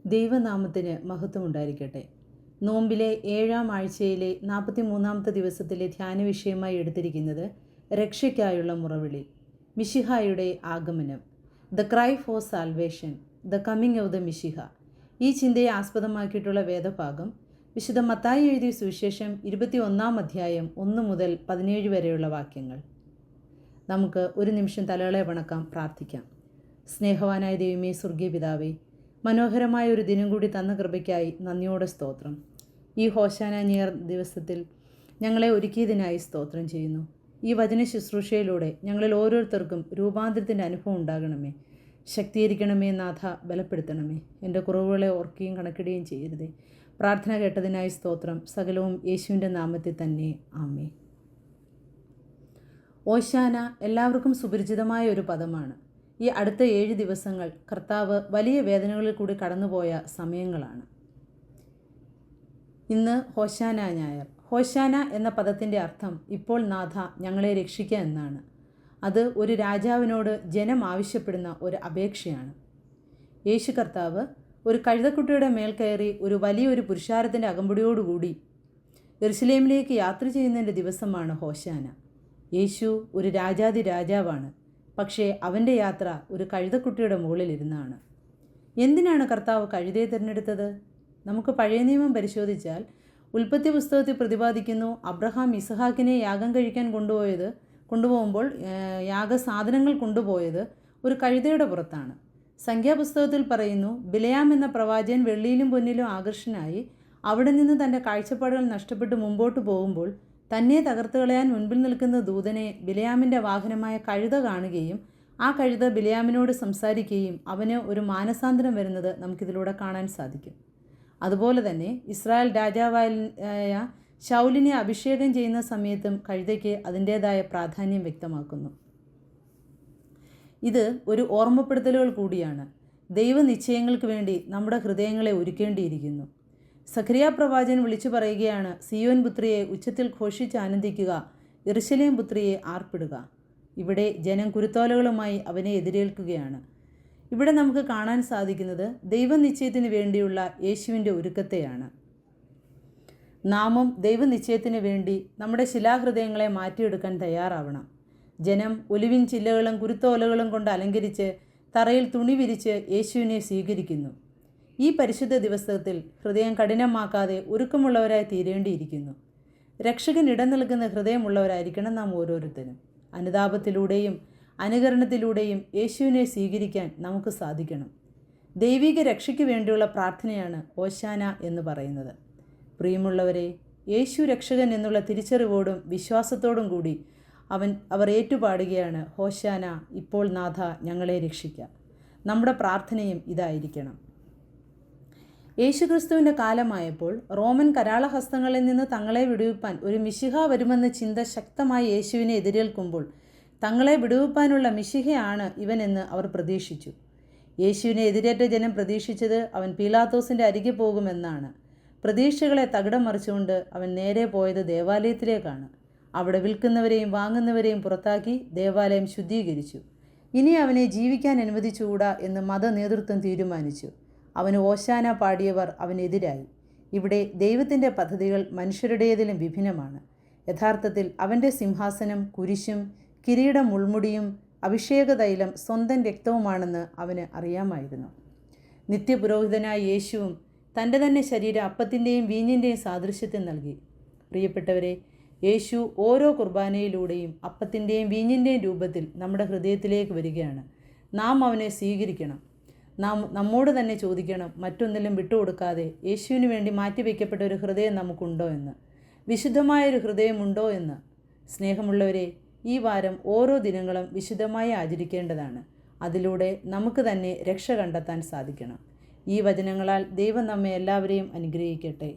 ദൈവനാമത്തിന് മഹത്വമുണ്ടായിരിക്കട്ടെ. നോമ്പിലെ 7-ാം ആഴ്ചയിലെ 43-ാമത്തെ ദിവസത്തിലെ ധ്യാന വിഷയമായി എടുത്തിരിക്കുന്നത് രക്ഷയ്ക്കായുള്ള മുറവിളി, മിശിഹായുടെ ആഗമനം, the cry for salvation, the coming of the മിശിഹ. ഈ ചിന്തയെ ആസ്പദമാക്കിയിട്ടുള്ള വേദഭാഗം വിശുദ്ധ മത്തായി എഴുതിയ സുവിശേഷം 21-ാം അധ്യായം 1 മുതൽ 17 വരെയുള്ള വാക്യങ്ങൾ. നമുക്ക് ഒരു നിമിഷം തലകളെ വണക്കാം, പ്രാർത്ഥിക്കാം. സ്നേഹവാനായ ദൈവമേ, സ്വർഗീയ പിതാവേ, മനോഹരമായ ഒരു ദിനം കൂടി തന്ന കൃപയ്ക്കായി നന്ദിയോടെ സ്തോത്രം. ഈ ഹോശാന ഞായർ ദിവസത്തിൽ ഞങ്ങളെ ഒരുക്കിയതിനായി സ്തോത്രം ചെയ്യുന്നു. ഈ വചന ശുശ്രൂഷയിലൂടെ ഞങ്ങളിൽ ഓരോരുത്തർക്കും രൂപാന്തരത്തിൻ്റെ അനുഭവം ഉണ്ടാകണമേ. ശക്തീകരിക്കണമേ നാഥ, ബലപ്പെടുത്തണമേ. എൻ്റെ കുറവുകളെ ഓർക്കുകയും കണക്കിടുകയും ചെയ്യരുതേ. പ്രാർത്ഥന കേട്ടതിനായി സ്തോത്രം. സകലവും യേശുവിൻ്റെ നാമത്തിൽ തന്നെ, ആമേൻ. ഓശാന എല്ലാവർക്കും സുപരിചിതമായ ഒരു പദമാണ്. ഈ അടുത്ത 7 ദിവസങ്ങൾ കർത്താവ് വലിയ വേദനകളിൽ കൂടി കടന്നുപോയ സമയങ്ങളാണ്. ഇന്ന് ഹോശാന ഞായർ. ഹോശാന എന്ന പദത്തിൻ്റെ അർത്ഥം ഇപ്പോൾ നാഥ ഞങ്ങളെ രക്ഷിക്കുക എന്നാണ്. അത് ഒരു രാജാവിനോട് ജനം ആവശ്യപ്പെടുന്ന ഒരു അപേക്ഷയാണ്. യേശു കർത്താവ് ഒരു കഴുതക്കുട്ടിയുടെ മേൽ കയറി ഒരു വലിയൊരു പുരുഷാരത്തിൻ്റെ അകമ്പടിയോടുകൂടി യെരുശലേമിലേക്ക് യാത്ര ചെയ്യുന്നതിൻ്റെ ദിവസമാണ് ഹോശാന. യേശു ഒരു രാജാതി രാജാവാണ്. പക്ഷേ അവൻ്റെ യാത്ര ഒരു കഴുതക്കുട്ടിയുടെ മുകളിലിരുന്നാണ്. എന്തിനാണ് കർത്താവ് കഴുതയെ തിരഞ്ഞെടുത്തത്? നമുക്ക് പഴയ നിയമം പരിശോധിച്ചാൽ ഉൽപ്പത്തി പുസ്തകത്തിൽ പ്രതിപാദിക്കുന്നു, അബ്രഹാം ഇസഹാക്കിനെ യാഗം കഴിക്കാൻ കൊണ്ടുപോകുമ്പോൾ യാഗസാധനങ്ങൾ കൊണ്ടുപോയത് ഒരു കഴുതയുടെ പുറത്താണ്. സംഖ്യാപുസ്തകത്തിൽ പറയുന്നു, ബിലയാം എന്ന പ്രവാചകൻ വെള്ളിയിലും പൊന്നിലും ആകർഷനായി അവിടെ നിന്ന് തൻ്റെ കാഴ്ചപ്പാടുകൾ നഷ്ടപ്പെട്ട് മുമ്പോട്ട് പോകുമ്പോൾ തന്നെ തകർത്ത് കളയാൻ മുൻപിൽ നിൽക്കുന്ന ദൂതനെ ബിലയാമിൻ്റെ വാഹനമായ കഴുത കാണുകയും ആ കഴുത ബിലയാമിനോട് സംസാരിക്കുകയും അവന് ഒരു മാനസാന്തരം വരുന്നത് നമുക്കിതിലൂടെ കാണാൻ സാധിക്കും. അതുപോലെ തന്നെ ഇസ്രായേൽ രാജാവായ ശൗലിനെ അഭിഷേകം ചെയ്യുന്ന സമയത്തും കഴുതയ്ക്ക് അതിൻ്റേതായ പ്രാധാന്യം വ്യക്തമാക്കുന്നു. ഇത് ഒരു ഓർമ്മപ്പെടുത്തലുകൾ കൂടിയാണ്. ദൈവനിശ്ചയങ്ങൾക്ക് വേണ്ടി നമ്മുടെ ഹൃദയങ്ങളെ ഒരുക്കേണ്ടിയിരിക്കുന്നു. സഖറിയ പ്രവാചകൻ വിളിച്ചു പറയുകയാണ്, സിയോൻ പുത്രിയെ ഉച്ചത്തിൽ ഘോഷിച്ച് ആനന്ദിക്കുക, യെരുശലേം പുത്രിയെ ആർപ്പിടുക. ഇവിടെ ജനം കുരുത്തോലകളുമായി അവനെ എതിരേൽക്കുകയാണ്. ഇവിടെ നമുക്ക് കാണാൻ സാധിക്കുന്നത് ദൈവനിശ്ചയത്തിന് വേണ്ടിയുള്ള യേശുവിൻ്റെ ഒരുക്കത്തെയാണ്. നാമും ദൈവനിശ്ചയത്തിന് വേണ്ടി നമ്മുടെ ശിലാഹൃദയങ്ങളെ മാറ്റിയെടുക്കാൻ തയ്യാറാവണം. ജനം ഒലിവിൻ ചില്ലകളും കുരുത്തോലകളും കൊണ്ട് അലങ്കരിച്ച് തറയിൽ തുണി വിരിച്ച് യേശുവിനെ സ്വീകരിക്കുന്നു. ഈ പരിശുദ്ധ ദിവസത്തിൽ ഹൃദയം കഠിനമാക്കാതെ ഒരുക്കമുള്ളവരായി തീരേണ്ടിയിരിക്കുന്നു. രക്ഷകൻ ഇടം നൽകുന്ന ഹൃദയമുള്ളവരായിരിക്കണം നാം ഓരോരുത്തരും. അനുതാപത്തിലൂടെയും അനുകരണത്തിലൂടെയും യേശുവിനെ സ്വീകരിക്കാൻ നമുക്ക് സാധിക്കണം. ദൈവിക രക്ഷയ്ക്ക് വേണ്ടിയുള്ള പ്രാർത്ഥനയാണ് ഓശാന എന്ന് പറയുന്നത്. പ്രിയമുള്ളവരെ, യേശു രക്ഷകൻ എന്നുള്ള തിരിച്ചറിവോടും വിശ്വാസത്തോടും കൂടി അവർ ഏറ്റുപാടുകയാണ്, ഹോശാന, ഇപ്പോൾ നാഥ ഞങ്ങളെ രക്ഷിക്കുക. നമ്മുടെ പ്രാർത്ഥനയും ഇതായിരിക്കണം. യേശുക്രിസ്തുവിൻ്റെ കാലമായപ്പോൾ റോമൻ കരാളഹസ്തങ്ങളിൽ നിന്ന് തങ്ങളെ വിടുവിപ്പാൻ ഒരു മിശിഹ വരുമെന്ന ചിന്ത ശക്തമായി യേശുവിനെ എതിരേൽക്കുമ്പോൾ തങ്ങളെ വിടുവിപ്പാനുള്ള മിശിഹയാണ് ഇവനെന്ന് അവർ പ്രതീക്ഷിച്ചു. യേശുവിനെ എതിരേറ്റ ജനം പ്രതീക്ഷിച്ചത് അവൻ പീലാത്തോസിൻ്റെ അരികെ പോകുമെന്നാണ്. പ്രതീക്ഷകളെ തകിടം മറിച്ചുകൊണ്ട് അവൻ നേരെ പോയത് ദേവാലയത്തിലേക്കാണ്. അവിടെ വിൽക്കുന്നവരെയും വാങ്ങുന്നവരെയും പുറത്താക്കി ദേവാലയം ശുദ്ധീകരിച്ചു. ഇനി അവനെ ജീവിക്കാൻ അനുവദിച്ചുകൂടാ എന്ന് മത നേതൃത്വം തീരുമാനിച്ചു. അവന് ഓശാന പാടിയവർ അവനെതിരായി. ഇവിടെ ദൈവത്തിൻ്റെ പദ്ധതികൾ മനുഷ്യരുടേതിലും വിഭിന്നമാണ്. യഥാർത്ഥത്തിൽ അവൻ്റെ സിംഹാസനം കുരിശും കിരീടം മുൾമുടിയും അഭിഷേക തൈലം സ്വന്തം രക്തവുമാണെന്ന് അവന് അറിയാമായിരുന്നു. നിത്യപുരോഹിതനായ യേശുവും തൻ്റെ തന്നെ ശരീരം അപ്പത്തിൻ്റെയും വീഞ്ഞിൻ്റെയും സാദൃശ്യത്തിൽ നൽകി. പ്രിയപ്പെട്ടവരെ, യേശു ഓരോ കുർബാനയിലൂടെയും അപ്പത്തിൻ്റെയും വീഞ്ഞിൻ്റെയും രൂപത്തിൽ നമ്മുടെ ഹൃദയത്തിലേക്ക് വരികയാണ്. നാം അവനെ സ്വീകരിക്കണം. നാം നമ്മോട് തന്നെ ചോദിക്കണം, മറ്റൊന്നിലും വിട്ടുകൊടുക്കാതെ യേശുവിന് വേണ്ടി മാറ്റിവെക്കപ്പെട്ട ഒരു ഹൃദയം നമുക്കുണ്ടോ എന്ന്, വിശുദ്ധമായൊരു ഹൃദയമുണ്ടോ എന്ന്. സ്നേഹമുള്ളവരെ, ഈ വാരം ഓരോ ദിനങ്ങളും വിശുദ്ധമായി ആചരിക്കേണ്ടതാണ്. അതിലൂടെ നമുക്ക് തന്നെ രക്ഷ കണ്ടെത്താൻ സാധിക്കണം. ഈ വചനങ്ങളാൽ ദൈവം നമ്മെ എല്ലാവരെയും അനുഗ്രഹിക്കട്ടെ.